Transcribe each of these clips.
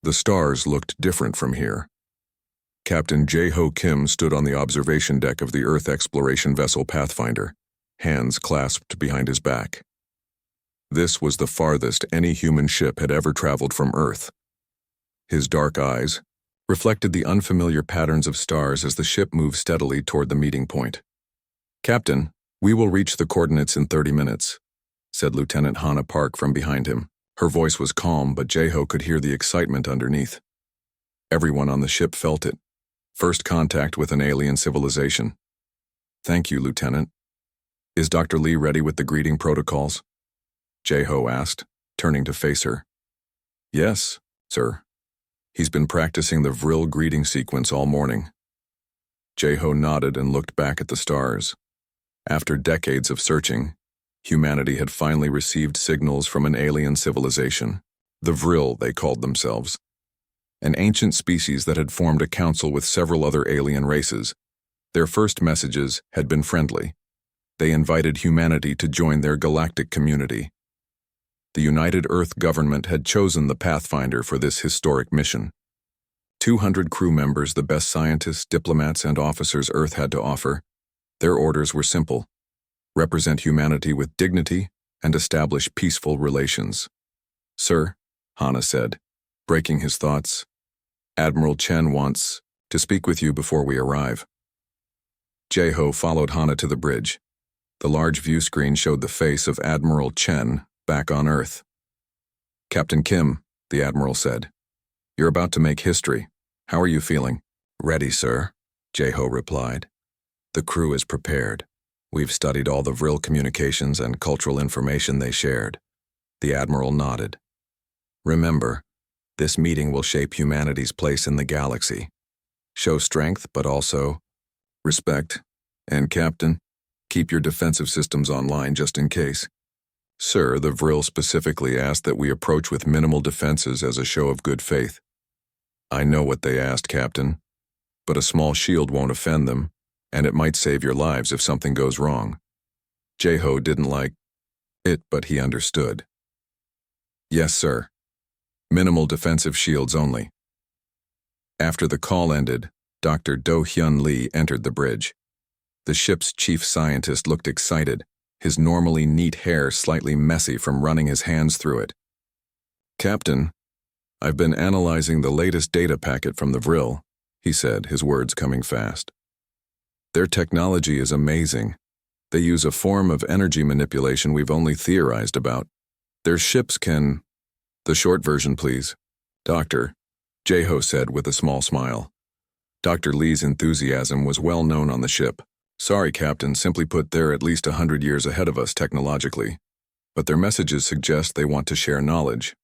The stars looked different from here. Captain J-Ho Kim stood on the observation deck of the Earth exploration vessel Pathfinder, hands clasped behind his back. This was the farthest any human ship had ever traveled from Earth. His dark eyes reflected the unfamiliar patterns of stars as the ship moved steadily toward the meeting point. "Captain, we will reach the coordinates in 30 minutes, said Lieutenant Hannah Park from behind him. Her voice was calm, but J-Ho could hear the excitement underneath. Everyone on the ship felt it. First contact with an alien civilization. "Thank you, Lieutenant. Is Dr. Lee ready with the greeting protocols?" J-Ho asked, turning to face her. "Yes, sir. He's been practicing the Vril greeting sequence all morning." J-Ho nodded and looked back at the stars. After decades of searching, humanity had finally received signals from an alien civilization. The Vril, they called themselves. An ancient species that had formed a council with several other alien races. Their first messages had been friendly. They invited humanity to join their galactic community. The United Earth government had chosen the Pathfinder for this historic mission. 200 crew members, the best scientists, diplomats, and officers Earth had to offer. Their orders were simple: represent humanity with dignity and establish peaceful relations. "Sir," Hannah said, breaking his thoughts, "Admiral Chen wants to speak with you before we arrive." J-Ho followed Hannah to the bridge. The large view screen showed the face of Admiral Chen back on Earth. "Captain Kim," the Admiral said, "you're about to make history. How are you feeling?" "Ready, sir," J-Ho replied. "The crew is prepared. We've studied all the Vril communications and cultural information they shared." The Admiral nodded. "Remember, this meeting will shape humanity's place in the galaxy. Show strength, but also respect. And Captain, keep your defensive systems online just in case." "Sir, the Vril specifically asked that we approach with minimal defenses as a show of good faith." "I know what they asked, Captain, but a small shield won't offend them, and it might save your lives if something goes wrong." J-Ho didn't like it, but he understood. "Yes, sir. Minimal defensive shields only." After the call ended, Dr. Do-Hyun Lee entered the bridge. The ship's chief scientist looked excited, his normally neat hair slightly messy from running his hands through it. "Captain, I've been analyzing the latest data packet from the Vril," he said, his words coming fast. "Their technology is amazing. They use a form of energy manipulation we've only theorized about. Their ships can—" "The short version, please." "Doctor," J-Ho said with a small smile. Dr. Lee's enthusiasm was well known on the ship. "Sorry, Captain, simply put, they're at least 100 years ahead of us technologically. But their messages suggest they want to share knowledge."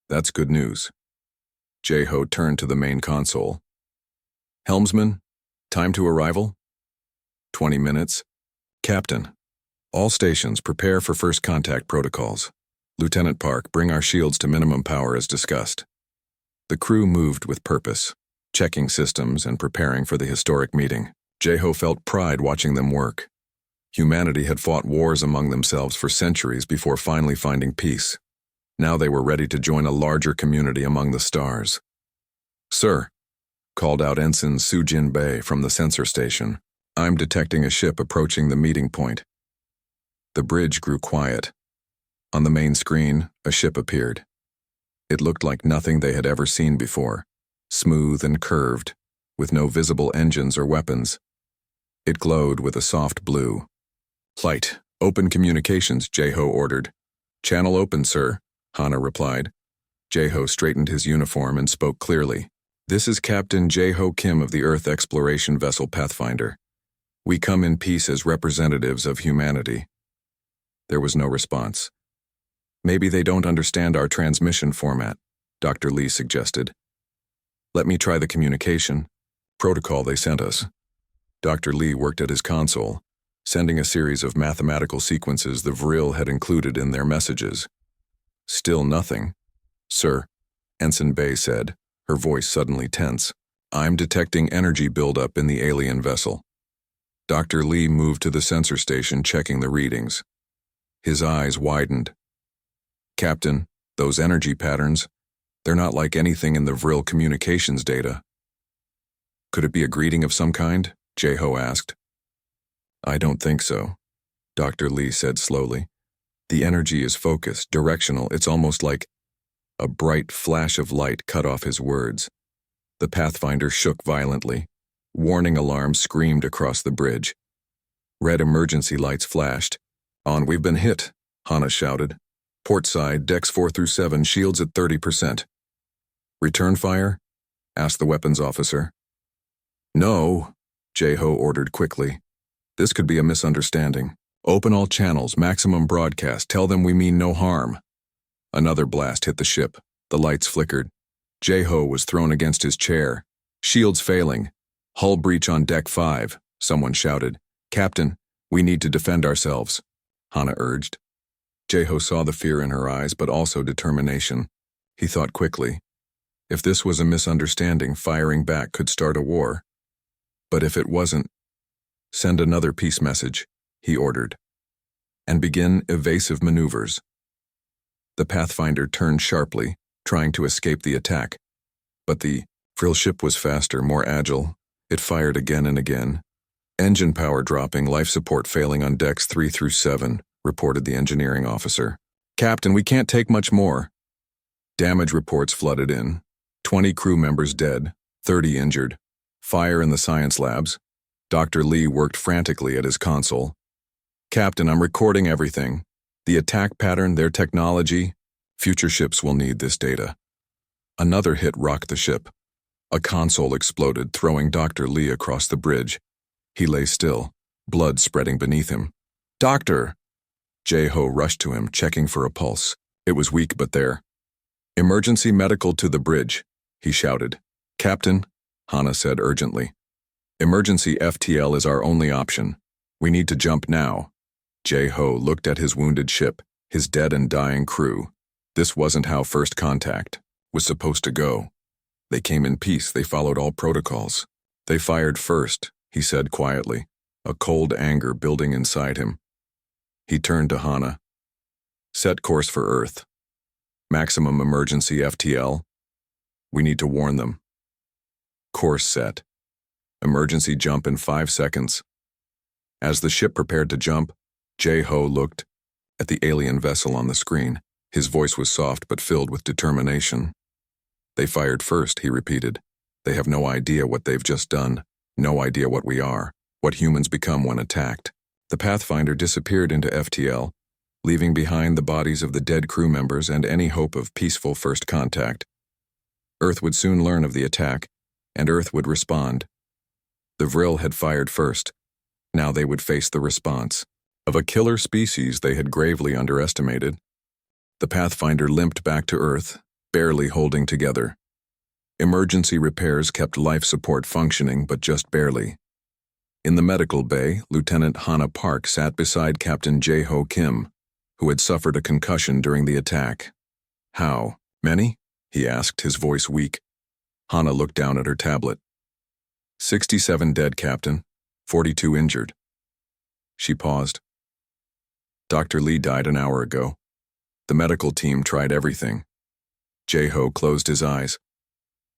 "That's good news." J-Ho turned to the main console. "Helmsman, time to arrival?" 20 minutes. "Captain, all stations prepare for first contact protocols. Lieutenant Park, bring our shields to minimum power as discussed." The crew moved with purpose, checking systems and preparing for the historic meeting. J-Ho felt pride watching them work. Humanity had fought wars among themselves for centuries before finally finding peace. Now they were ready to join a larger community among the stars. "Sir," called out Ensign Soo-Jin Bae from the sensor station, "I'm detecting a ship approaching the meeting point." The bridge grew quiet. On the main screen, a ship appeared. It looked like nothing they had ever seen before, smooth and curved, with no visible engines or weapons. It glowed with a soft blue. "Light, open communications," J-Ho ordered. "Channel open, sir," Hannah replied. J-Ho straightened his uniform and spoke clearly. "This is Captain J-Ho Kim of the Earth exploration vessel Pathfinder. We come in peace as representatives of humanity." There was no response. "Maybe they don't understand our transmission format," Dr. Lee suggested. "Let me try the communication protocol they sent us." Dr. Lee worked at his console, sending a series of mathematical sequences the Vril had included in their messages. Still nothing. "Sir," Ensign Bae said, her voice suddenly tense, "I'm detecting energy buildup in the alien vessel." Dr. Lee moved to the sensor station, checking the readings. His eyes widened. "Captain, those energy patterns, They're not like anything in the Vril communications data. Could it be a greeting of some kind? Jeho asked. I don't think so, Dr. Lee said slowly. The energy is focused, directional. It's almost like a bright flash of light cut off his words. The Pathfinder shook violently. Warning alarms screamed across the bridge. Red emergency lights flashed. On, we've been hit, Hana shouted. Port side, decks 4 through 7, shields at 30%. Return fire? Asked the weapons officer. No, Jeho ordered quickly. This could be a misunderstanding. Open all channels, maximum broadcast, tell them we mean no harm. Another blast hit the ship. The lights flickered. Jeho was thrown against his chair. Shields failing. Hull breach on deck 5, someone shouted. Captain, we need to defend ourselves, Hana urged. Jeho saw the fear in her eyes, but also determination. He thought quickly. If this was a misunderstanding, firing back could start a war. But if it wasn't, send another peace message, he ordered, and begin evasive maneuvers. The Pathfinder turned sharply, trying to escape the attack. But the Vril ship was faster, more agile. It fired again and again. Engine power dropping, life support failing on decks 3 through 7, reported the engineering officer. Captain, we can't take much more. Damage reports flooded in. 20 crew members dead, 30 injured. Fire in the science labs. Dr. Lee worked frantically at his console. Captain, I'm recording everything. The attack pattern, their technology. Future ships will need this data. Another hit rocked the ship. A console exploded, throwing Dr. Lee across the bridge. He lay still, blood spreading beneath him. Doctor! Jeho rushed to him, checking for a pulse. It was weak, but there. Emergency medical to the bridge, he shouted. Captain, Hana said urgently. Emergency FTL is our only option. We need to jump now. Jeho looked at his wounded ship, his dead and dying crew. This wasn't how first contact was supposed to go. They came in peace, they followed all protocols. They fired first, he said quietly, a cold anger building inside him. He turned to Hana. Set course for Earth. Maximum emergency FTL. We need to warn them. Course set. Emergency jump in 5 seconds. As the ship prepared to jump, Jeho looked at the alien vessel on the screen. His voice was soft but filled with determination. They fired first, he repeated. They have no idea what they've just done, no idea what we are, what humans become when attacked. The Pathfinder disappeared into FTL, leaving behind the bodies of the dead crew members and any hope of peaceful first contact. Earth would soon learn of the attack, and Earth would respond. The Vril had fired first. Now they would face the response of a killer species they had gravely underestimated. The Pathfinder limped back to Earth, barely holding together. Emergency repairs kept life support functioning, but just barely. In the medical bay, Lieutenant Hana Park sat beside Captain Jeho Kim, who had suffered a concussion during the attack. How many? He asked, his voice weak. Hana looked down at her tablet. 67 dead, Captain. 42 injured. She paused. Dr. Lee died an hour ago. The medical team tried everything. Jeho closed his eyes.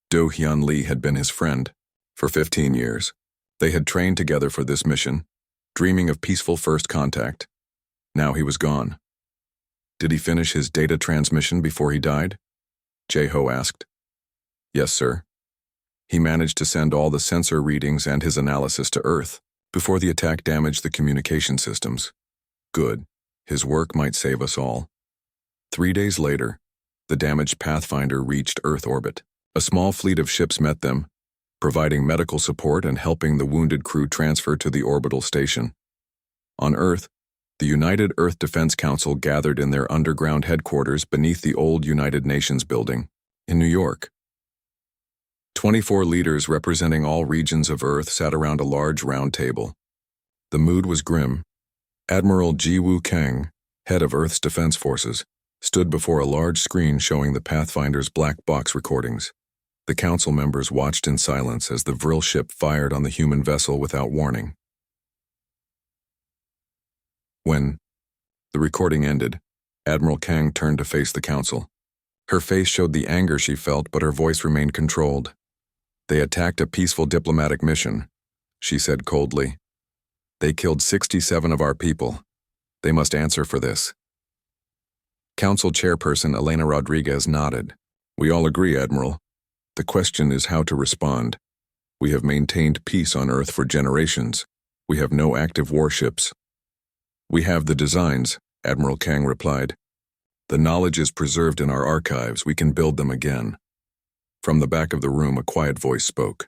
Do-Hyun Lee had been his friend for 15 years. They had trained together for this mission, dreaming of peaceful first contact. Now he was gone. Did he finish his data transmission before he died? Jeho asked. Yes, sir. He managed to send all the sensor readings and his analysis to Earth before the attack damaged the communication systems. Good. His work might save us all. 3 days later, the damaged Pathfinder reached Earth orbit. A small fleet of ships met them, providing medical support and helping the wounded crew transfer to the orbital station. On Earth, the United Earth Defense Council gathered in their underground headquarters beneath the old United Nations building in New York. 24 leaders representing all regions of Earth sat around a large round table. The mood was grim. Admiral Jiwoo Kang, head of Earth's defense forces, stood before a large screen showing the Pathfinder's black box recordings. The council members watched in silence as the Vril ship fired on the human vessel without warning. When the recording ended, Admiral Kang turned to face the council. Her face showed the anger she felt, but her voice remained controlled. They attacked a peaceful diplomatic mission, she said coldly. They killed 67 of our people. They must answer for this. Council Chairperson Elena Rodriguez nodded. We all agree, Admiral. The question is how to respond. We have maintained peace on Earth for generations. We have no active warships. We have the designs, Admiral Kang replied. The knowledge is preserved in our archives. We can build them again. From the back of the room, a quiet voice spoke.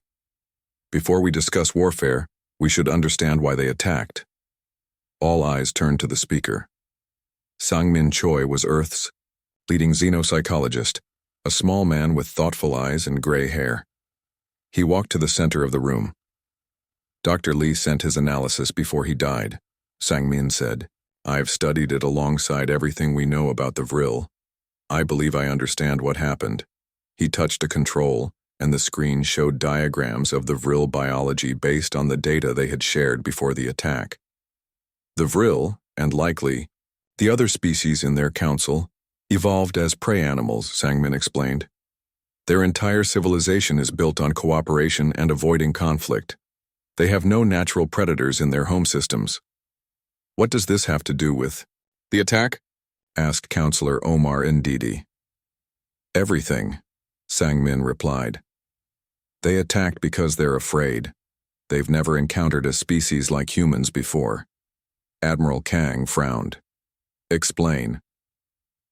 Before we discuss warfare, we should understand why they attacked. All eyes turned to the speaker. Sang-Min Choi was Earth's leading xenopsychologist, a small man with thoughtful eyes and gray hair. He walked to the center of the room. Dr. Lee sent his analysis before he died, Sang-Min said. I've studied it alongside everything we know about the Vril. I believe I understand what happened. He touched a control, and the screen showed diagrams of the Vril biology based on the data they had shared before the attack. The Vril, and likely the other species in their council, evolved as prey animals, Sang-Min explained. Their entire civilization is built on cooperation and avoiding conflict. They have no natural predators in their home systems. What does this have to do with the attack? Asked Counselor Omar Ndidi. Everything, Sang-Min replied. They attacked because they're afraid. They've never encountered a species like humans before. Admiral Kang frowned. Explain.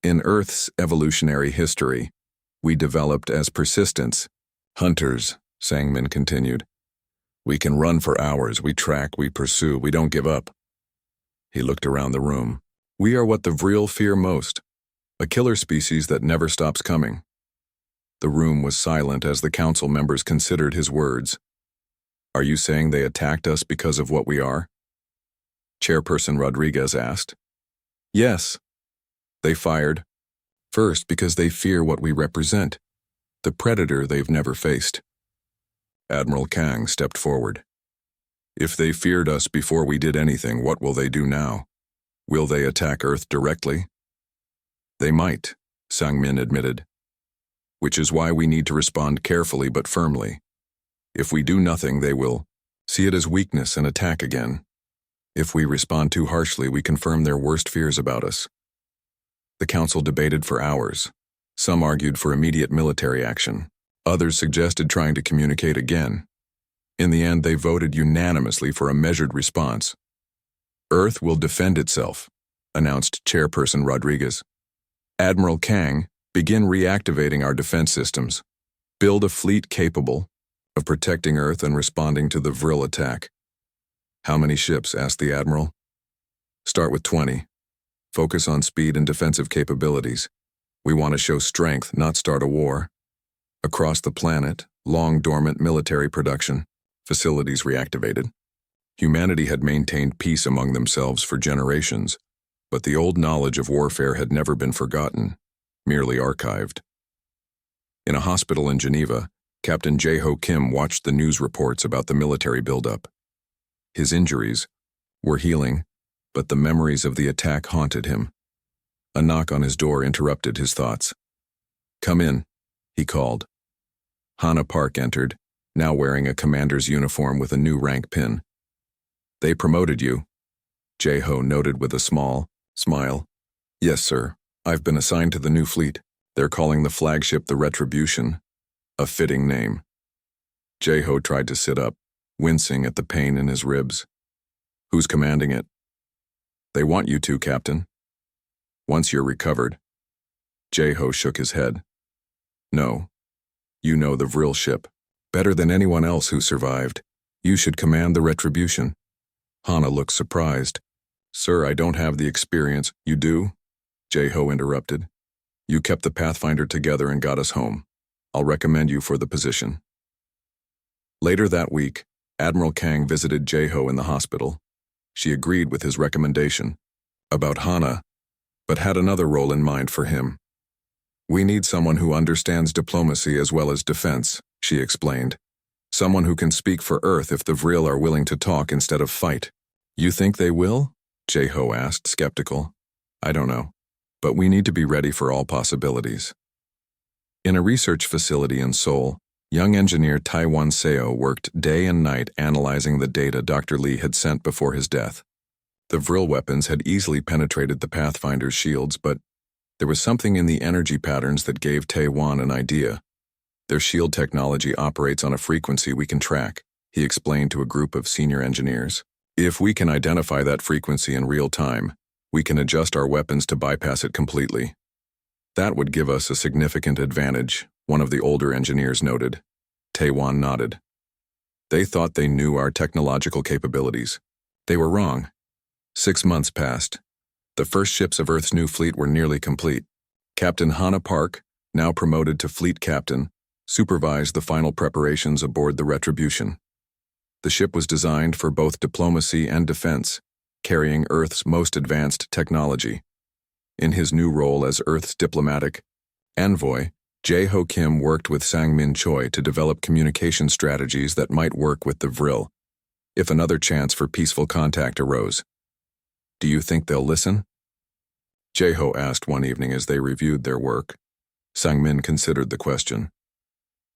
In Earth's evolutionary history, we developed as persistence. Hunters, Sang-Min continued. We can run for hours, we track, we pursue, we don't give up. He looked around the room. We are what the Vril fear most, a killer species that never stops coming. The room was silent as the council members considered his words. Are you saying they attacked us because of what we are? Chairperson Rodriguez asked. Yes. They fired. First, because they fear what we represent, the predator they've never faced. Admiral Kang stepped forward. If they feared us before we did anything, what will they do now? Will they attack Earth directly? They might, Sang-Min admitted. Which is why we need to respond carefully but firmly. If we do nothing, they will see it as weakness and attack again. If we respond too harshly, we confirm their worst fears about us. The council debated for hours. Some argued for immediate military action. Others suggested trying to communicate again. In the end, they voted unanimously for a measured response. Earth will defend itself, announced Chairperson Rodriguez. Admiral Kang, begin reactivating our defense systems. Build a fleet capable of protecting Earth and responding to the Vril attack. How many ships? Asked the Admiral. Start with 20. Focus on speed and defensive capabilities. We want to show strength, not start a war. Across the planet, long-dormant military production, facilities reactivated. Humanity had maintained peace among themselves for generations, but the old knowledge of warfare had never been forgotten, merely archived. In a hospital in Geneva, Captain Jae-ho Kim watched the news reports about the military buildup. His injuries were healing, but the memories of the attack haunted him. A knock on his door interrupted his thoughts. Come in, he called. Hana Park entered, now wearing a commander's uniform with a new rank pin. They promoted you, Jae-ho noted with a small smile. Yes, sir. I've been assigned to the new fleet. They're calling the flagship the Retribution. A fitting name. Jae-ho tried to sit up, wincing at the pain in his ribs. Who's commanding it? They want you to, Captain. Once you're recovered. Jae-ho shook his head. No. You know the Vril ship. Better than anyone else who survived. You should command the Retribution. Hana looked surprised. Sir, I don't have the experience. You do? Jae-ho interrupted. You kept the Pathfinder together and got us home. I'll recommend you for the position. Later that week, Admiral Kang visited Jae-ho in the hospital. She agreed with his recommendation about Hana, but had another role in mind for him. We need someone who understands diplomacy as well as defense, she explained. Someone who can speak for Earth if the Vril are willing to talk instead of fight. You think they will? Jae-ho asked, skeptical. I don't know, but we need to be ready for all possibilities. In a research facility in Seoul, young engineer Taiwan Seo worked day and night analyzing the data Dr. Lee had sent before his death. The Vril weapons had easily penetrated the Pathfinder's shields, but there was something in the energy patterns that gave Taiwan an idea. Their shield technology operates on a frequency we can track, he explained to a group of senior engineers. If we can identify that frequency in real time, we can adjust our weapons to bypass it completely. That would give us a significant advantage, one of the older engineers noted. Taiwan nodded. They thought they knew our technological capabilities. They were wrong. 6 months passed. The first ships of Earth's new fleet were nearly complete. Captain Hannah Park, now promoted to fleet captain, supervised the final preparations aboard the Retribution. The ship was designed for both diplomacy and defense, carrying Earth's most advanced technology. In his new role as Earth's diplomatic envoy, Jae-ho Kim worked with Sang-min Choi to develop communication strategies that might work with the Vril, if another chance for peaceful contact arose. Do you think they'll listen? Jae-ho asked one evening as they reviewed their work. Sang-min considered the question.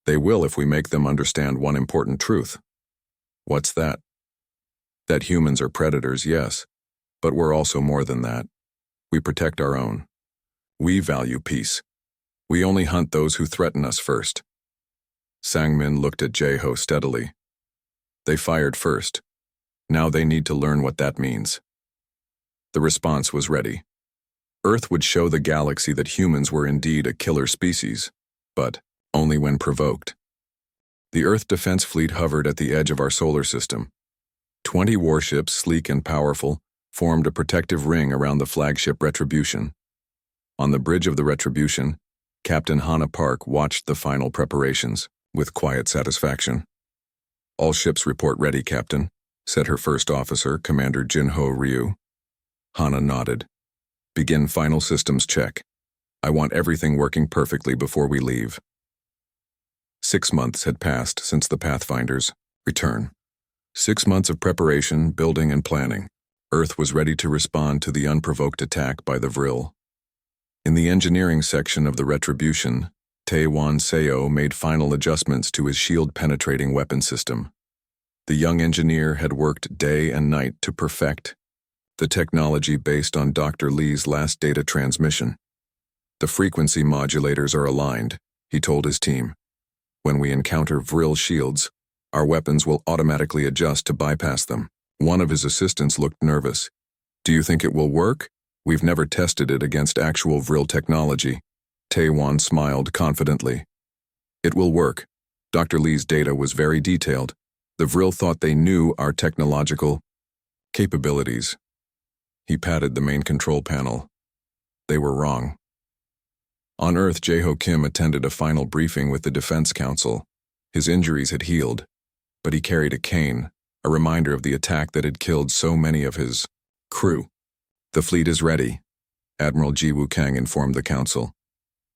They will if we make them understand one important truth. What's that? That humans are predators, yes, but we're also more than that. We protect our own. We value peace. We only hunt those who threaten us first. Sang-min looked at Jae-ho steadily. They fired first. Now they need to learn what that means. The response was ready. Earth would show the galaxy that humans were indeed a killer species, but only when provoked. The Earth Defense Fleet hovered at the edge of our solar system. 20 warships, sleek and powerful, formed a protective ring around the flagship Retribution. On the bridge of the Retribution, Captain Hannah Park watched the final preparations with quiet satisfaction. All ships report ready, Captain, said her first officer, Commander Jin-ho Ryu. Hannah nodded. Begin final systems check. I want everything working perfectly before we leave. 6 months had passed since the Pathfinder's return. 6 months of preparation, building, and planning. Earth was ready to respond to the unprovoked attack by the Vril. In the engineering section of the Retribution, Taiwan Seo made final adjustments to his shield-penetrating weapon system. The young engineer had worked day and night to perfect the technology based on Dr. Lee's last data transmission. The frequency modulators are aligned, he told his team. When we encounter Vril shields, our weapons will automatically adjust to bypass them. One of his assistants looked nervous. Do you think it will work? We've never tested it against actual Vril technology. Taiwan smiled confidently. It will work. Dr. Lee's data was very detailed. The Vril thought they knew our technological capabilities. He patted the main control panel. They were wrong. On Earth, Jae-ho Kim attended a final briefing with the Defense Council. His injuries had healed, but he carried a cane, a reminder of the attack that had killed so many of his crew. The fleet is ready, Admiral Ji Woo-kang informed the council.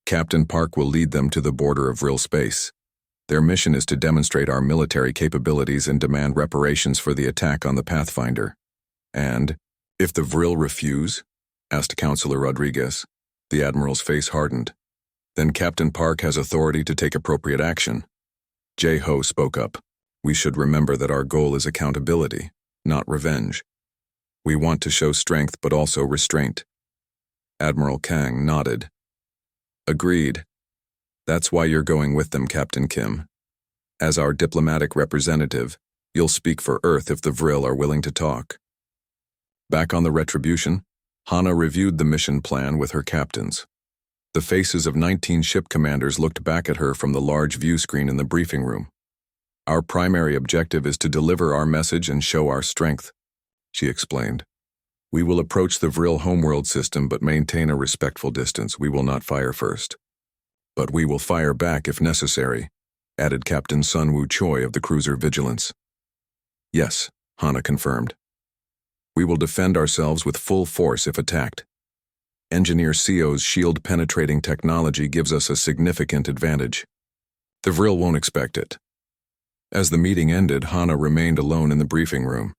Captain Park will lead them to the border of Vril space. Their mission is to demonstrate our military capabilities and demand reparations for the attack on the Pathfinder. And, if the Vril refuse? Asked Councilor Rodriguez. The Admiral's face hardened. Then Captain Park has authority to take appropriate action. Jae-ho spoke up. We should remember that our goal is accountability, not revenge. We want to show strength but also restraint. Admiral Kang nodded. Agreed. That's why you're going with them, Captain Kim. As our diplomatic representative, you'll speak for Earth if the Vril are willing to talk. Back on the Retribution, Hannah reviewed the mission plan with her captains. The faces of 19 ship commanders looked back at her from the large view screen in the briefing room. Our primary objective is to deliver our message and show our strength, she explained. We will approach the Vril homeworld system but maintain a respectful distance. We will not fire first. But we will fire back if necessary, added Captain Sun Woo Choi of the cruiser Vigilance. Yes, Hannah confirmed. We will defend ourselves with full force if attacked. Engineer Seo's shield-penetrating technology gives us a significant advantage. The Vril won't expect it. As the meeting ended, Hannah remained alone in the briefing room.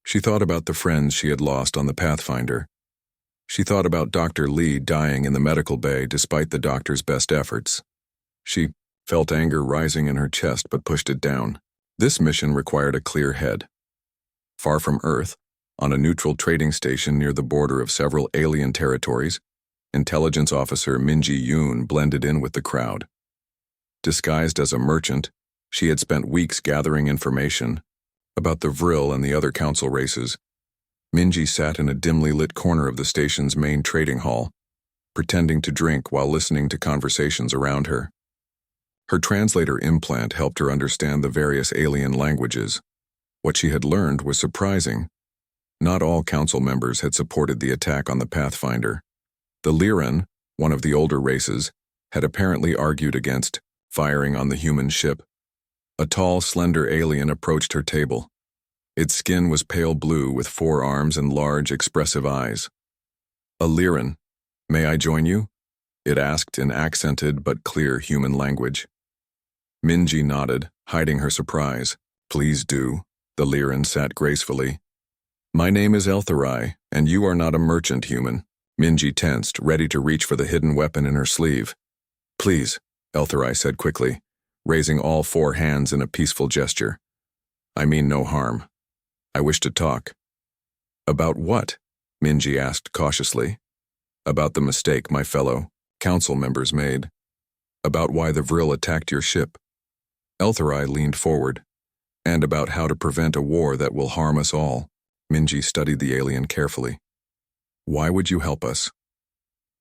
She thought about the friends she had lost on the Pathfinder. She thought about Dr. Lee dying in the medical bay despite the doctor's best efforts. She felt anger rising in her chest but pushed it down. This mission required a clear head. Far from Earth, on a neutral trading station near the border of several alien territories, intelligence officer Minji Yoon blended in with the crowd. Disguised as a merchant, she had spent weeks gathering information about the Vril and the other council races. Minji sat in a dimly lit corner of the station's main trading hall, pretending to drink while listening to conversations around her. Her translator implant helped her understand the various alien languages. What she had learned was surprising. Not all council members had supported the attack on the Pathfinder. The Lyran, one of the older races, had apparently argued against firing on the human ship. A tall, slender alien approached her table. Its skin was pale blue with 4 arms and large, expressive eyes. "A Lyran, may I join you?" it asked in accented but clear human language. Minji nodded, hiding her surprise. "Please do." The Lyran sat gracefully. "My name is Eltherai, and you are not a merchant human." Minji tensed, ready to reach for the hidden weapon in her sleeve. "Please," Eltherai said quickly, raising all 4 hands in a peaceful gesture. "I mean no harm. I wish to talk." "About what?" Minji asked cautiously. "About the mistake my fellow council members made. About why the Vril attacked your ship." Eltherai leaned forward. "And about how to prevent a war that will harm us all." Minji studied the alien carefully. "Why would you help us?"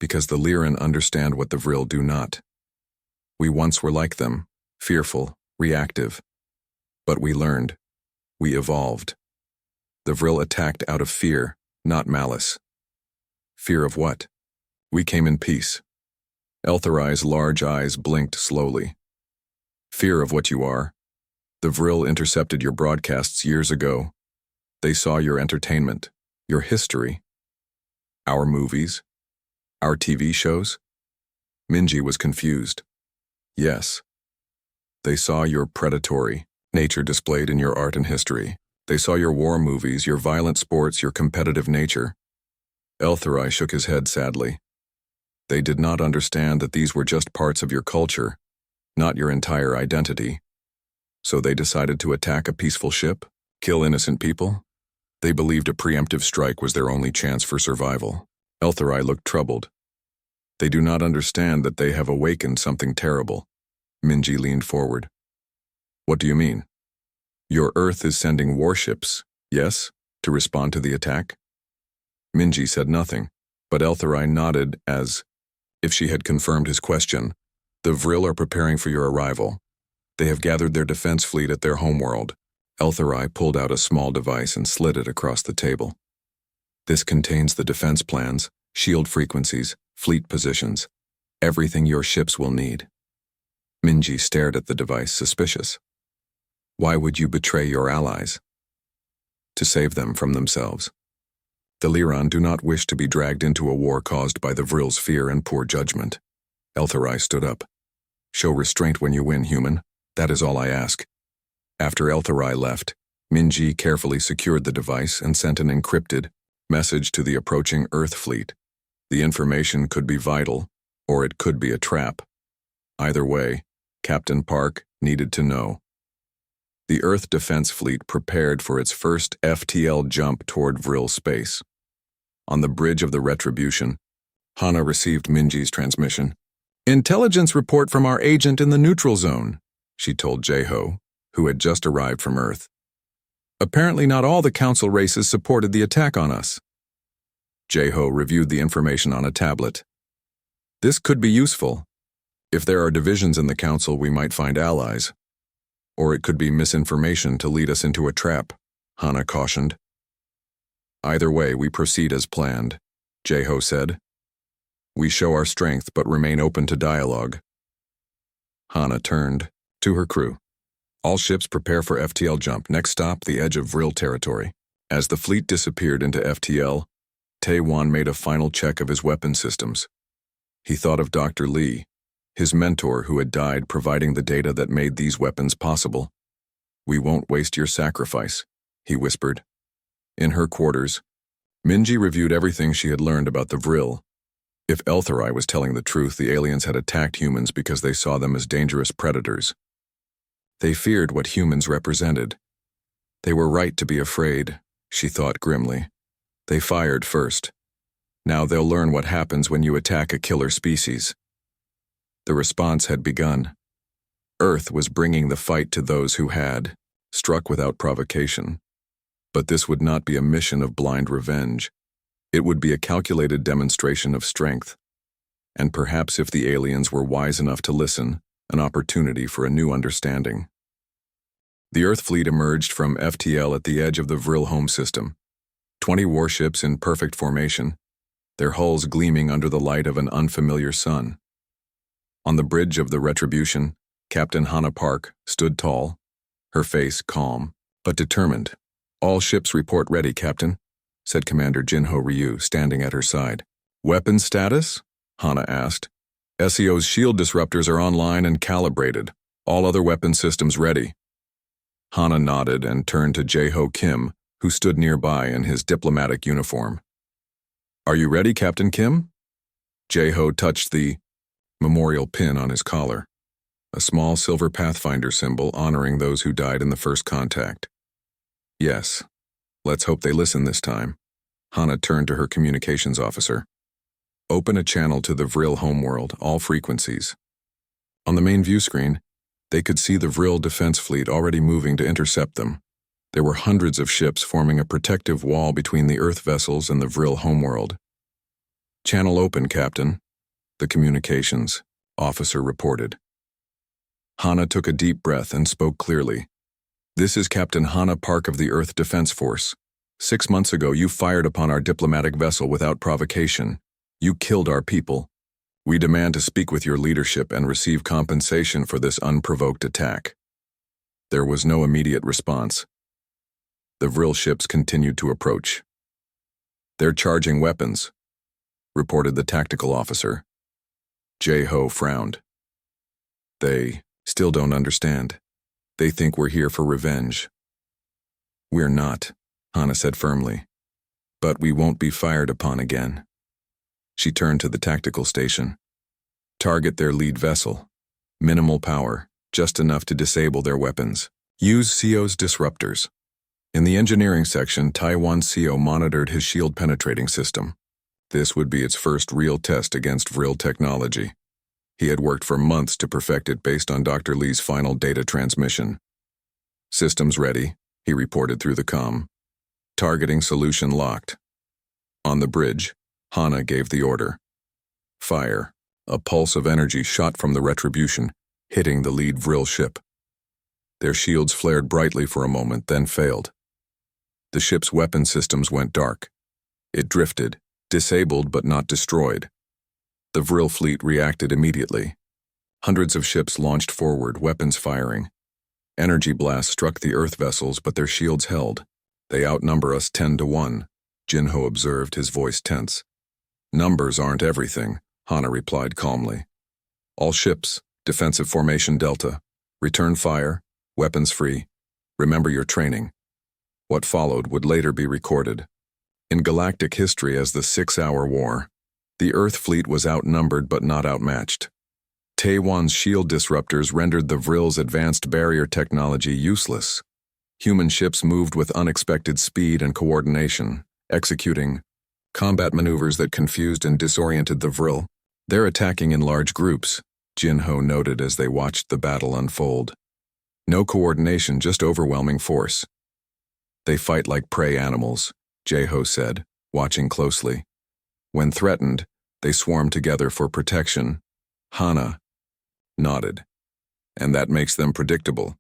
"Because the Lyran understand what the Vril do not. We once were like them, fearful, reactive. But we learned. We evolved. The Vril attacked out of fear, not malice." "Fear of what?" "We came in peace." Eltherai's large eyes blinked slowly. "Fear of what you are. The Vril intercepted your broadcasts years ago. They saw your entertainment, your history. Our movies, our TV shows." Minji was confused. "Yes. They saw your predatory nature displayed in your art and history. They saw your war movies, your violent sports, your competitive nature." Eltherai shook his head sadly. "They did not understand that these were just parts of your culture, not your entire identity. So they decided to attack a peaceful ship, kill innocent people. They believed a preemptive strike was their only chance for survival." Eltherai looked troubled. "They do not understand that they have awakened something terrible." Minji leaned forward. "What do you mean?" "Your Earth is sending warships, yes, to respond to the attack?" Minji said nothing, but Eltherai nodded as if she had confirmed his question. "The Vril are preparing for your arrival. They have gathered their defense fleet at their homeworld." Eltherai pulled out a small device and slid it across the table. "This contains the defense plans, shield frequencies, fleet positions, everything your ships will need." Minji stared at the device, suspicious. "Why would you betray your allies?" "To save them from themselves. The Lyran do not wish to be dragged into a war caused by the Vril's fear and poor judgment." Eltherai stood up. "Show restraint when you win, human. That is all I ask." After Eltherai left, Minji carefully secured the device and sent an encrypted message to the approaching Earth fleet. The information could be vital, or it could be a trap. Either way, Captain Park needed to know. The Earth Defense Fleet prepared for its first FTL jump toward Vril space. On the bridge of the Retribution, Hana received Minji's transmission. "Intelligence report from our agent in the neutral zone," she told Jeho, who had just arrived from Earth. "Apparently not all the council races supported the attack on us." Jeho reviewed the information on a tablet. "This could be useful. If there are divisions in the council, we might find allies. Or it could be misinformation to lead us into a trap," Hana cautioned. "Either way, we proceed as planned," Jeho said. "We show our strength but remain open to dialogue." Hana turned to her crew. "All ships prepare for FTL jump. Next stop, the edge of Vril territory." As the fleet disappeared into FTL, Taewon made a final check of his weapon systems. He thought of Dr. Lee, his mentor who had died providing the data that made these weapons possible. "We won't waste your sacrifice," he whispered. In her quarters, Minji reviewed everything she had learned about the Vril. If Eltherai was telling the truth, the aliens had attacked humans because they saw them as dangerous predators. They feared what humans represented. They were right to be afraid, she thought grimly. They fired first. Now they'll learn what happens when you attack a killer species. The response had begun. Earth was bringing the fight to those who had, struck without provocation. But this would not be a mission of blind revenge. It would be a calculated demonstration of strength. And perhaps if the aliens were wise enough to listen, an opportunity for a new understanding. The Earth fleet emerged from FTL at the edge of the Vril home system. 20 warships in perfect formation, their hulls gleaming under the light of an unfamiliar sun. On the bridge of the Retribution, Captain Hannah Park stood tall, her face calm, but determined. "All ships report ready, Captain," said Commander Jinho Ryu, standing at her side. "Weapons status?" Hannah asked. "SEO's shield disruptors are online and calibrated. All other weapon systems ready." Hannah nodded and turned to Jae-ho Kim, who stood nearby in his diplomatic uniform. "Are you ready, Captain Kim?" Jae-ho touched the memorial pin on his collar, a small silver Pathfinder symbol honoring those who died in the first contact. "Yes. Let's hope they listen this time." Hannah turned to her communications officer. "Open a channel to the Vril homeworld, all frequencies." On the main view screen, they could see the Vril defense fleet already moving to intercept them. There were hundreds of ships forming a protective wall between the Earth vessels and the Vril homeworld. "Channel open, Captain," the communications officer reported. Hannah took a deep breath and spoke clearly. "This is Captain Hannah Park of the Earth Defense Force. 6 months ago, you fired upon our diplomatic vessel without provocation. You killed our people. We demand to speak with your leadership and receive compensation for this unprovoked attack." There was no immediate response. The Vril ships continued to approach. "They're charging weapons," reported the tactical officer. Jae-ho frowned. "They still don't understand. They think we're here for revenge." "We're not," Hannah said firmly. "But we won't be fired upon again." She turned to the tactical station. "Target their lead vessel. Minimal power, just enough to disable their weapons. Use CO's disruptors." In the engineering section, Taiwan CO monitored his shield penetrating system. This would be its first real test against Vril technology. He had worked for months to perfect it based on Dr. Lee's final data transmission. "Systems ready," he reported through the comm. "Targeting solution locked." On the bridge, Hannah gave the order. "Fire." A pulse of energy shot from the Retribution, hitting the lead Vril ship. Their shields flared brightly for a moment, then failed. The ship's weapon systems went dark. It drifted, disabled but not destroyed. The Vril fleet reacted immediately. Hundreds of ships launched forward, weapons firing. Energy blasts struck the Earth vessels, but their shields held. "They outnumber us 10-1, Jinho observed, his voice tense. "Numbers aren't everything," Hannah replied calmly. "All ships, defensive formation Delta. Return fire, weapons free. Remember your training." What followed would later be recorded in galactic history as the 6-Hour War. The Earth fleet was outnumbered but not outmatched. Taiwan's shield disruptors rendered the Vril's advanced barrier technology useless. Human ships moved with unexpected speed and coordination, executing combat maneuvers that confused and disoriented the Vril. "They're attacking in large groups," Jinho noted as they watched the battle unfold. "No coordination, just overwhelming force." "They fight like prey animals," Jae-ho said, watching closely. "When threatened, they swarm together for protection." Hannah nodded. "And that makes them predictable.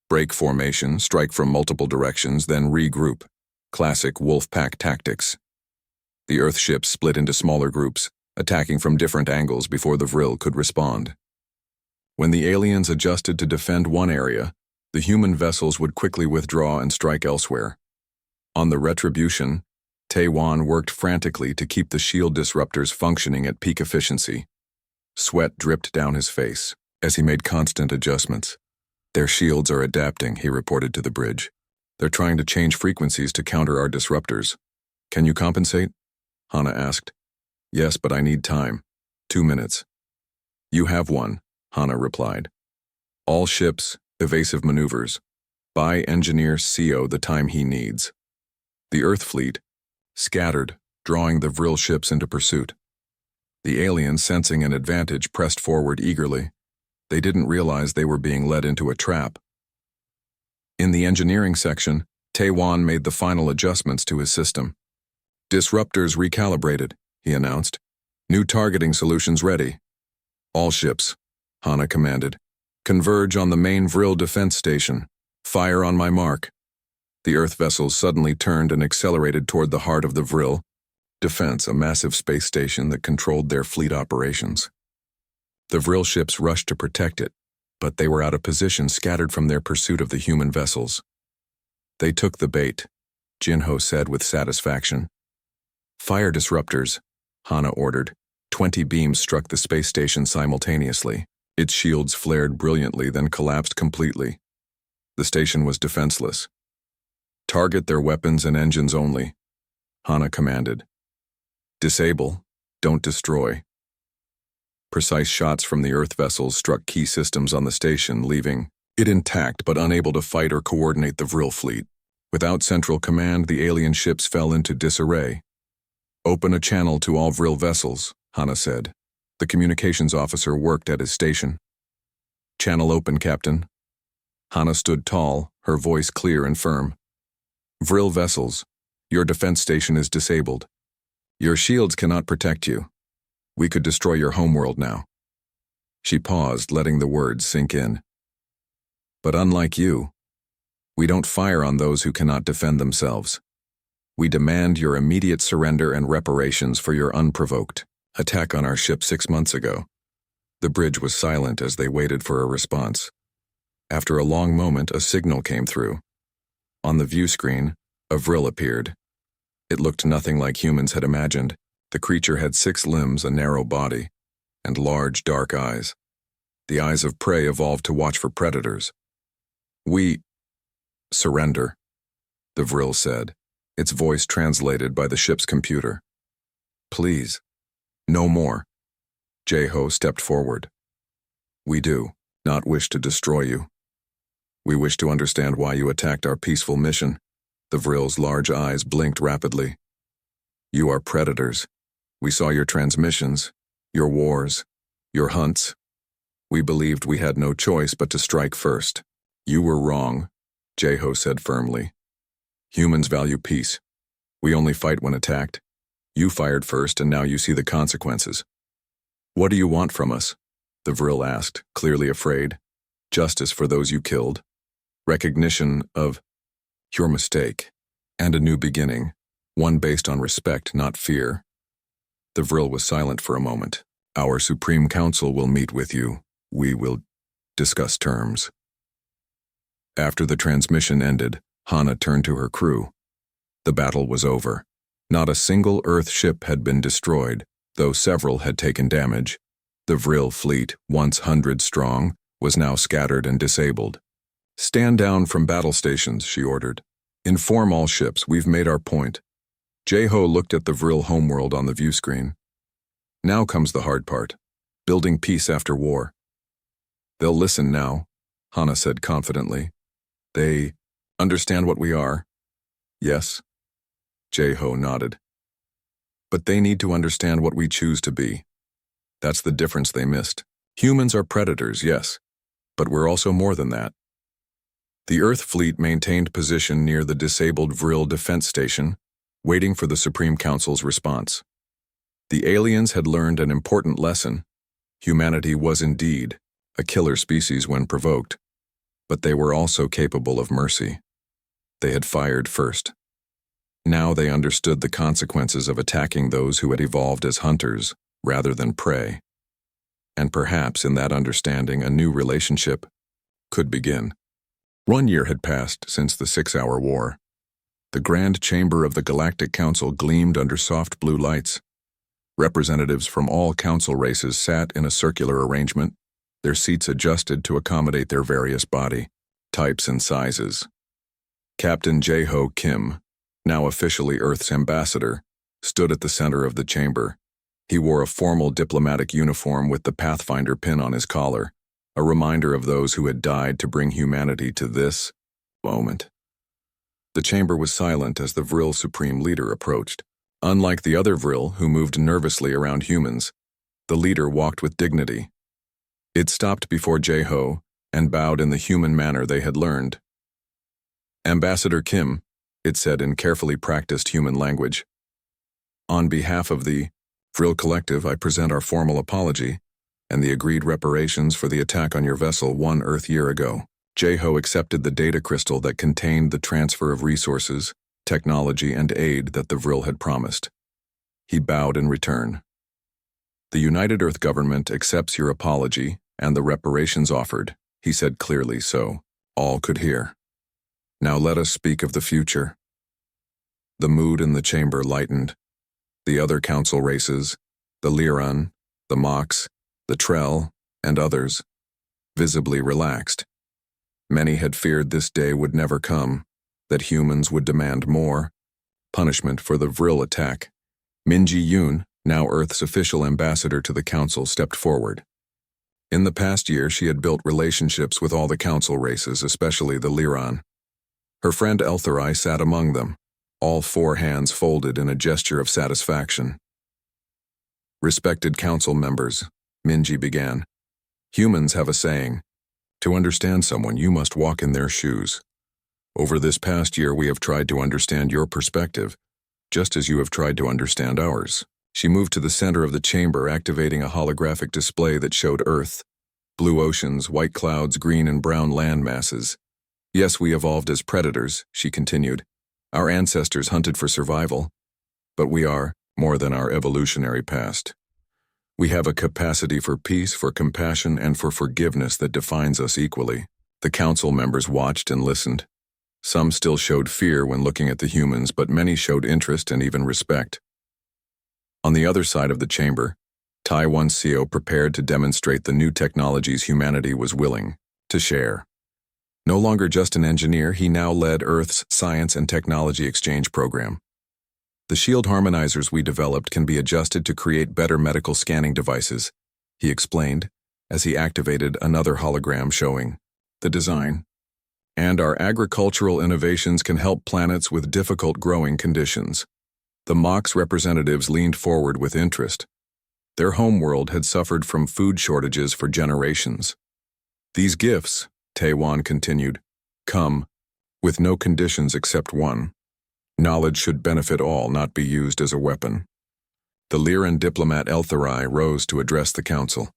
Break formation, strike from multiple directions, then regroup. Classic wolf pack tactics." The Earth ships split into smaller groups, attacking from different angles before the Vril could respond. When the aliens adjusted to defend one area, the human vessels would quickly withdraw and strike elsewhere. On the Retribution, Taiwan worked frantically to keep the shield disruptors functioning at peak efficiency. Sweat dripped down his face as he made constant adjustments. "Their shields are adapting," he reported to the bridge. "They're trying to change frequencies to counter our disruptors." "Can you compensate?" Hannah asked. Yes, but I need time. 2 minutes. You have one, Hana replied. All ships, evasive maneuvers. Buy engineer CO the time he needs. The Earth fleet scattered, drawing the Vril ships into pursuit. The aliens, sensing an advantage, pressed forward eagerly. They didn't realize they were being led into a trap. In the engineering section, Taewon made the final adjustments to his system. Disruptors recalibrated, he announced. New targeting solutions ready. All ships, Hana commanded. Converge on the main Vril defense station. Fire on my mark. The Earth vessels suddenly turned and accelerated toward the heart of the Vril defense, a massive space station that controlled their fleet operations. The Vril ships rushed to protect it, but they were out of position, scattered from their pursuit of the human vessels. They took the bait, Jinho said with satisfaction. Fire disruptors, Hana ordered. 20 beams struck the space station simultaneously. Its shields flared brilliantly, then collapsed completely. The station was defenseless. Target their weapons and engines only, Hana commanded. Disable, don't destroy. Precise shots from the Earth vessels struck key systems on the station, leaving it intact but unable to fight or coordinate the Vril fleet. Without central command, the alien ships fell into disarray. Open a channel to all Vril vessels, Hana said. The communications officer worked at his station. Channel open, Captain. Hana stood tall, her voice clear and firm. Vril vessels, your defense station is disabled. Your shields cannot protect you. We could destroy your homeworld now. She paused, letting the words sink in. But unlike you, we don't fire on those who cannot defend themselves. We demand your immediate surrender and reparations for your unprovoked attack on our ship 6 months ago. The bridge was silent as they waited for a response. After a long moment, a signal came through. On the view screen, a Vril appeared. It looked nothing like humans had imagined. The creature had 6 limbs, a narrow body, and large, dark eyes. The eyes of prey evolved to watch for predators. We surrender, the Vril said, its voice translated by the ship's computer. Please, no more. Jae-ho stepped forward. We do not wish to destroy you. We wish to understand why you attacked our peaceful mission. The Vril's large eyes blinked rapidly. You are predators. We saw your transmissions, your wars, your hunts. We believed we had no choice but to strike first. You were wrong, Jae-ho said firmly. Humans value peace. We only fight when attacked. You fired first, and now you see the consequences. What do you want from us? The Vril asked, clearly afraid. Justice for those you killed. Recognition of your mistake. And a new beginning. One based on respect, not fear. The Vril was silent for a moment. Our Supreme Council will meet with you. We will discuss terms. After the transmission ended, Hana turned to her crew. The battle was over. Not a single Earth ship had been destroyed, though several had taken damage. The Vril fleet, once 100 strong, was now scattered and disabled. Stand down from battle stations, she ordered. Inform all ships, we've made our point. Jae-ho looked at the Vril homeworld on the view screen. Now comes the hard part, building peace after war. They'll listen now, Hana said confidently. They understand what we are. Yes? Jae-ho nodded. But they need to understand what we choose to be. That's the difference they missed. Humans are predators, yes, but we're also more than that. The Earth fleet maintained position near the disabled Vril defense station, waiting for the Supreme Council's response. The aliens had learned an important lesson. Humanity was indeed a killer species when provoked, but they were also capable of mercy. They had fired first. Now they understood the consequences of attacking those who had evolved as hunters rather than prey. And perhaps in that understanding, a new relationship could begin. 1 year had passed since the 6-hour war. The grand chamber of the Galactic Council gleamed under soft blue lights. Representatives from all council races sat in a circular arrangement, their seats adjusted to accommodate their various body types and sizes. Captain Jae-ho Kim, now officially Earth's ambassador, stood at the center of the chamber, He wore a formal diplomatic uniform with the Pathfinder pin on his collar, a reminder of those who had died to bring humanity to this moment. The chamber was silent as the Vril Supreme Leader approached. Unlike the other Vril, who moved nervously around humans, the leader walked with dignity. It stopped before Jeho and bowed in the human manner they had learned. "Ambassador Kim," it said in carefully practiced human language. "On behalf of the Vril Collective, I present our formal apology and the agreed reparations for the attack on your vessel 1 Earth year ago." Jeho accepted the data crystal that contained the transfer of resources, technology, and aid that the Vril had promised. He bowed in return. "The United Earth government accepts your apology and the reparations offered," he said clearly so all could hear. "Now let us speak of the future." The mood in the chamber lightened. The other council races, the Liran, the Mox, the Trell, and others, visibly relaxed. Many had feared this day would never come, that humans would demand more punishment for the Vril attack. Minji Yoon, now Earth's official ambassador to the council, stepped forward. In the past year, she had built relationships with all the council races, especially the Liran. Her friend Eltherai sat among them, all 4 hands folded in a gesture of satisfaction. "Respected council members," Minji began, "humans have a saying, to understand someone, you must walk in their shoes. Over this past year, we have tried to understand your perspective, just as you have tried to understand ours." She moved to the center of the chamber, activating a holographic display that showed Earth, blue oceans, white clouds, green and brown land masses. "Yes, we evolved as predators," she continued. "Our ancestors hunted for survival. But we are more than our evolutionary past. We have a capacity for peace, for compassion, and for forgiveness that defines us equally." The council members watched and listened. Some still showed fear when looking at the humans, but many showed interest and even respect. On the other side of the chamber, Taiwan Seo prepared to demonstrate the new technologies humanity was willing to share. No longer just an engineer, he now led Earth's science and technology exchange program. "The shield harmonizers we developed can be adjusted to create better medical scanning devices," he explained as he activated another hologram showing the design. "And our agricultural innovations can help planets with difficult growing conditions." The Mox representatives leaned forward with interest. Their homeworld had suffered from food shortages for generations. "These gifts," Taiwan continued, "come with no conditions except one. Knowledge should benefit all, not be used as a weapon." The Liran diplomat Eltherai rose to address the council.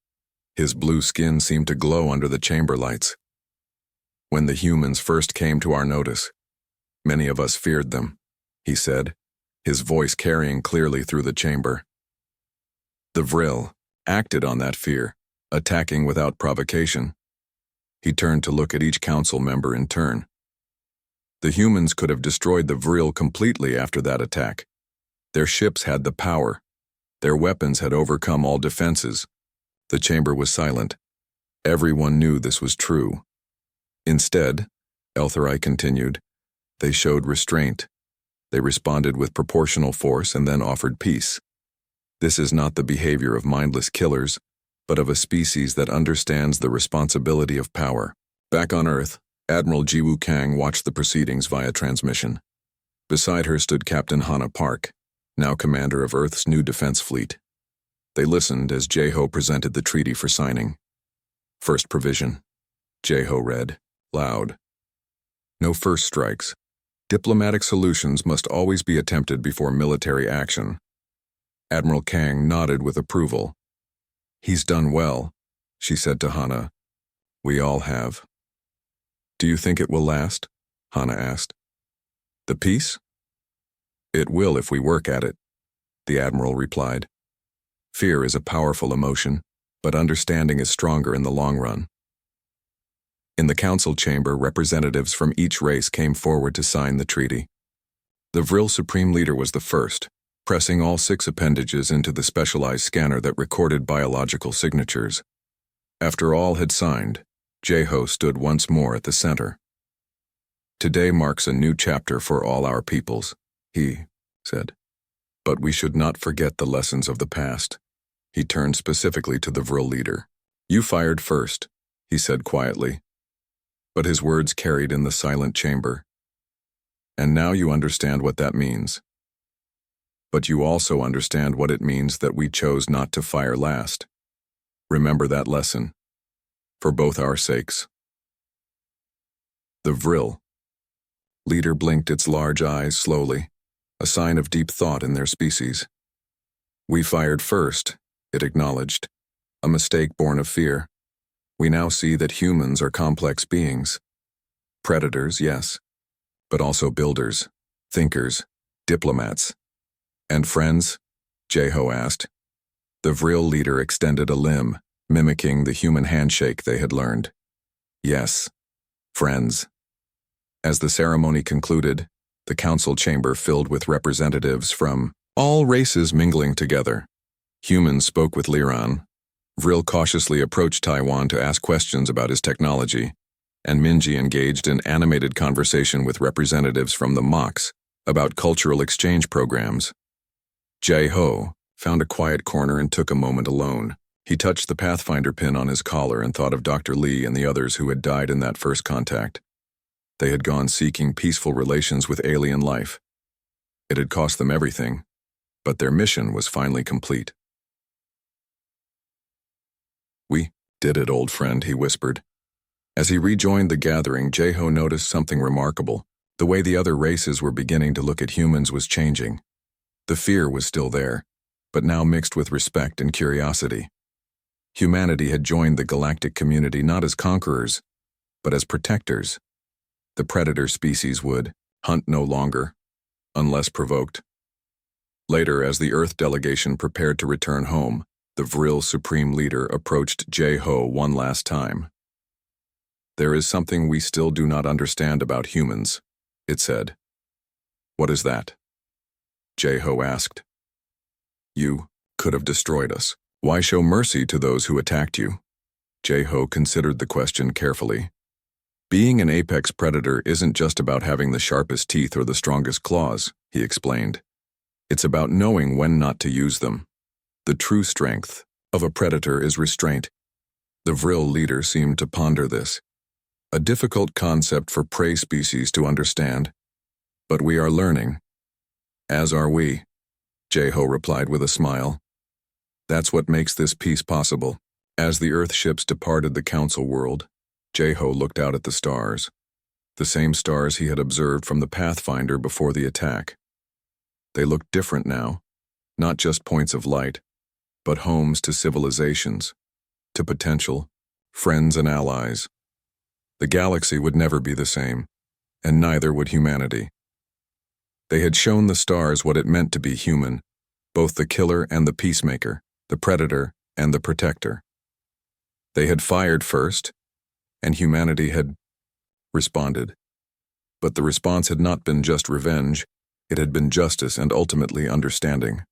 His blue skin seemed to glow under the chamber lights. "When the humans first came to our notice, many of us feared them," he said, his voice carrying clearly through the chamber. The Vril acted on that fear, attacking without provocation. He turned to look at each council member in turn. The humans could have destroyed the Vril completely after that attack. Their ships had the power. Their weapons had overcome all defenses. The chamber was silent. Everyone knew this was true. Instead, Eltherai continued, they showed restraint. They responded with proportional force and then offered peace. This is not the behavior of mindless killers, but of a species that understands the responsibility of power. Back on Earth, Admiral Jiwoo Kang watched the proceedings via transmission. Beside her stood Captain Hana Park, now commander of Earth's new defense fleet. They listened as Jeho presented the treaty for signing. First provision. Jeho read, loud. No first strikes. Diplomatic solutions must always be attempted before military action. Admiral Kang nodded with approval. He's done well, she said to Hana. We all have. Do you think it will last? Hana asked. The peace? It will if we work at it, the Admiral replied. Fear is a powerful emotion, but understanding is stronger in the long run. In the council chamber, representatives from each race came forward to sign the treaty. The Vril Supreme Leader was the first, pressing all 6 appendages into the specialized scanner that recorded biological signatures. After all had signed, Jeho stood once more at the center. Today marks a new chapter for all our peoples, he said. But we should not forget the lessons of the past. He turned specifically to the Vril leader. You fired first, he said quietly. But his words carried in the silent chamber. And now you understand what that means. But you also understand what it means that we chose not to fire last. Remember that lesson. For both our sakes. The Vril leader blinked its large eyes slowly, a sign of deep thought in their species. We fired first, it acknowledged, a mistake born of fear. We now see that humans are complex beings. Predators, yes, but also builders, thinkers, diplomats. And friends? Jeho asked. The Vril leader extended a limb, mimicking the human handshake they had learned. Yes, friends. As the ceremony concluded, the council chamber filled with representatives from all races mingling together. Humans spoke with Liran. Vril cautiously approached Taiwan to ask questions about his technology, and Minji engaged in animated conversation with representatives from the Mox about cultural exchange programs. Jeho found a quiet corner and took a moment alone. He touched the Pathfinder pin on his collar and thought of Dr. Lee and the others who had died in that first contact. They had gone seeking peaceful relations with alien life. It had cost them everything, but their mission was finally complete. We did it, old friend, he whispered. As he rejoined the gathering, Jeho noticed something remarkable. The way the other races were beginning to look at humans was changing. The fear was still there, but now mixed with respect and curiosity. Humanity had joined the galactic community not as conquerors, but as protectors. The predator species would hunt no longer, unless provoked. Later, as the Earth delegation prepared to return home, the Vril Supreme Leader approached Jeho one last time. There is something we still do not understand about humans, it said. What is that? Jeho asked. You could have destroyed us. Why show mercy to those who attacked you? Jeho considered the question carefully. Being an apex predator isn't just about having the sharpest teeth or the strongest claws, he explained. It's about knowing when not to use them. The true strength of a predator is restraint. The Vril leader seemed to ponder this. A difficult concept for prey species to understand. But we are learning. As are we, Jeho replied with a smile. That's what makes this peace possible. As the Earth ships departed the Council world, Jeho looked out at the stars, the same stars he had observed from the Pathfinder before the attack. They looked different now, not just points of light, but homes to civilizations, to potential, friends and allies. The galaxy would never be the same, and neither would humanity. They had shown the stars what it meant to be human, both the killer and the peacemaker, the predator and the protector. They had fired first, and humanity had responded. But the response had not been just revenge, it had been justice and ultimately understanding.